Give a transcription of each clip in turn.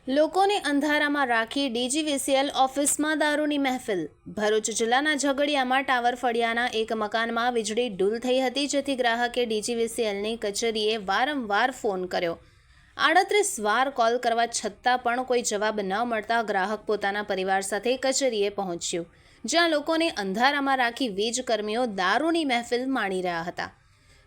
લોકોને અંધારામાં રાખી ડીજીવીસીએલ ઓફિસમાં દારૂની મહેફિલ. ભરૂચ જિલ્લાના ઝઘડિયામાં ટાવર ફળિયાના એક મકાનમાં વીજળી ડૂલ થઈ હતી, જેથી ગ્રાહકે ડીજીવીસીએલની કચેરીએ વારંવાર ફોન કર્યો. 38 વાર કોલ કરવા છતાં પણ કોઈ જવાબ ન મળતા ગ્રાહક પોતાના પરિવાર સાથે કચેરીએ પહોંચ્યું, જ્યાં લોકોને અંધારામાં રાખી વીજ કર્મીઓ દારૂની મહેફિલ માણી રહ્યા હતા.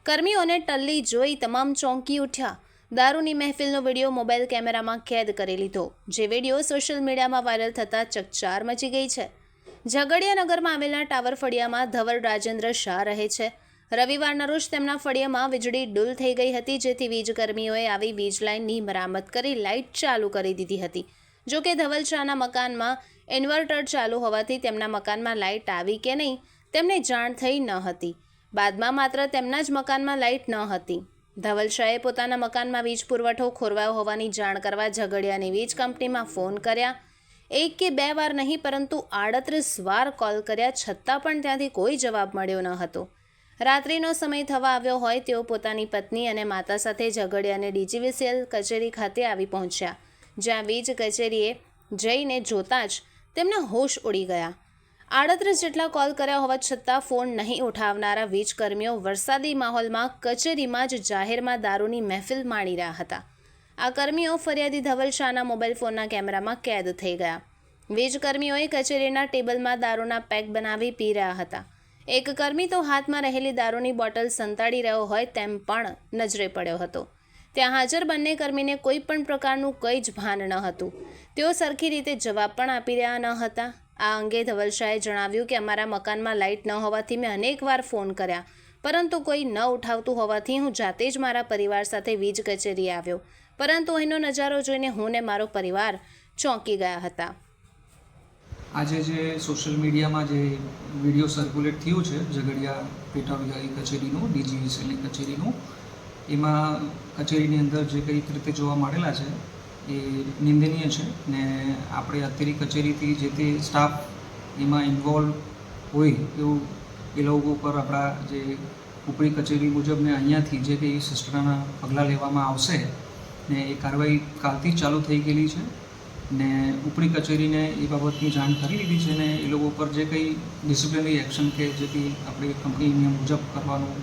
કર્મીઓને ટલ્લી જોઈ તમામ ચોંકી ઉઠ્યા. દારૂની મહેફિલનો વિડીયો મોબાઈલ કેમેરામાં કેદ કરી લીધો, જે વિડીયો સોશિયલ મીડિયામાં વાયરલ થતાં ચકચાર મચી ગઈ છે. ઝઘડિયા નગરમાં આવેલા ટાવર ફળિયામાં ધવલ રાજેન્દ્ર શાહ રહે છે. રવિવારના રોજ તેમના ફળિયામાં વીજળી ડૂલ થઈ ગઈ હતી, જેથી વીજકર્મીઓએ આવી વીજ લાઇનની મરામત કરી લાઇટ ચાલુ કરી દીધી હતી. જોકે ધવલ શાહના મકાનમાં ઇન્વર્ટર ચાલુ હોવાથી તેમના મકાનમાં લાઇટ આવી કે નહીં તેમને જાણ થઈ ન હતી. બાદમાં માત્ર તેમના જ મકાનમાં લાઇટ ન હતી. ધવલ શાહે પોતાના મકાનમાં વીજ પુરવઠો ખોરવાયો હોવાની જાણ કરવા ઝઘડિયાની વીજ કંપનીમાં ફોન કર્યા. 1 કે 2 વાર નહીં, પરંતુ 38 વાર કોલ કર્યા છતાં પણ ત્યાંથી કોઈ જવાબ મળ્યો ન હતો. રાત્રિનો સમય થવા આવ્યો હોય તેઓ પોતાની પત્ની અને માતા સાથે ઝઘડિયાની ડીજીવીસીએલ કચેરી ખાતે આવી પહોંચ્યા, જ્યાં વીજ કચેરીએ જઈને જોતાં જ તેમના હોશ ઉડી ગયા. 38 જેટલા કોલ કર્યા હોવા છતાં ફોન નહીં ઉઠાવનારા વીજકર્મીઓ વરસાદી માહોલમાં કચેરીમાં જ જાહેરમાં દારૂની મહેફિલ માણી રહ્યા હતા. આ કર્મીઓ ફરિયાદી ધવલ શાહના મોબાઈલ ફોનના કેમેરામાં કેદ થઈ ગયા. વીજકર્મીઓએ કચેરીના ટેબલમાં દારૂના પેક બનાવી પી રહ્યા હતા. એક કર્મી તો હાથમાં રહેલી દારૂની બોટલ સંતાડી રહ્યો હોય તેમ પણ નજરે પડ્યો હતો. ત્યાં હાજર બંને કર્મીને કોઈ પણ પ્રકારનું કંઈ જ ભાન ન હતું. તેઓ સરખી રીતે જવાબ પણ આપી રહ્યા ન હતા. આ અંગે ધવલ શાહે જણાવ્યું કે અમારા મકાનમાં લાઇટ ન હોવાથી મેં અનેકવાર ફોન કર્યા, પરંતુ કોઈ ન ઉઠાવતું હોવાથી હું જાતે જ મારા પરિવાર સાથે વીજ કચેરીએ આવ્યો, પરંતુ અહીંનો નજારો જોઈને હું ને મારો પરિવાર ચોંકી ગયા હતા. આજે જે સોશિયલ મીડિયામાં જે વિડીયો સર્ક્યુલેટ થયું છે ઝઘડિયા પેટા વિભાગી કચેરીનું, ડીજીવીસીએલની કચેરીનું, એમાં કચેરીની અંદર જે કંઈક રીતે જોવા મળેલા છે એ નિંદનીય છે ને આપણે અત્યારે કચેરીથી જે તે સ્ટાફ એમાં ઇન્વોલ્વ હોય એવું એ લોકો ઉપર આપણા જે ઉપરી કચેરી મુજબ ને અહીંયાથી જે કંઈ શિસ્તના પગલાં લેવામાં આવશે ને એ કાર્યવાહી કાલથી જ ચાલુ થઈ ગયેલી છે ને ઉપરી કચેરીને એ બાબતની જાણ કરી દીધી છે ને એ લોકો ઉપર જે કંઈ ડિસિપ્લિનરી એક્શન કે જે કંઈ આપણી કંપની નિયમ મુજબ કરવાનું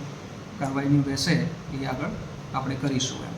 કાર્યવાહીની રહેશે એ આગળ આપણે કરીશું એમ.